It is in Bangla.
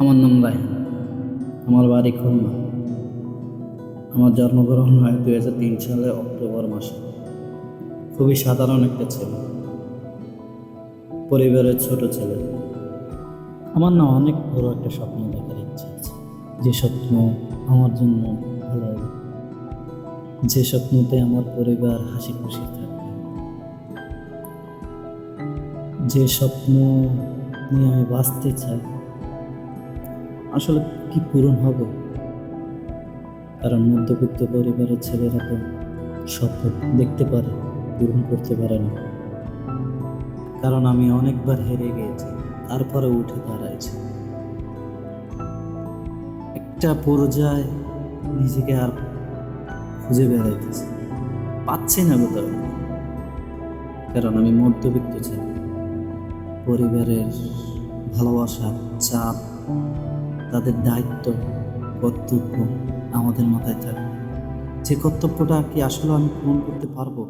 আমার নাম রায়হান। আমার বাড়ি খুলনা। আমার জন্মগ্রহণ হয় 2003 সালে অক্টোবর মাসে। খুবই সাধারণ একটা ছেলে, পরিবারের ছোট ছেলে। আমার না অনেক বড় একটা স্বপ্ন দেখার ইচ্ছা আছে, যে স্বপ্ন আমার জন্য ভালো হবে, যে স্বপ্নতে আমার পরিবার হাসি খুশি থাকবে, যে স্বপ্ন নিয়ে আমি বাঁচতে চাই। আসলে কি পূরণ হবে? কারণ মধ্যবিত্ত পরিবারের ছেলেরা তো স্বপ্ন দেখতে পারে, পূরণ করতে পারে না। কারণ আমি অনেকবার হেরে গিয়েছি, তারপরে উঠে দাঁড়াইছি। একটা পর্যায়ে নিজেকে আর খুঁজে বেড়াইতেছি, পাচ্ছি না কোথাও। কারণ আমি মধ্যবিত্ত ছেলে, পরিবারের ভালোবাসা, চাপ, তাদের দায়িত্ব, কর্তব্য আমাদের মাথায় থাকে। যে কর্তব্যটা কি আসলে আমি পূরণ করতে পারবো?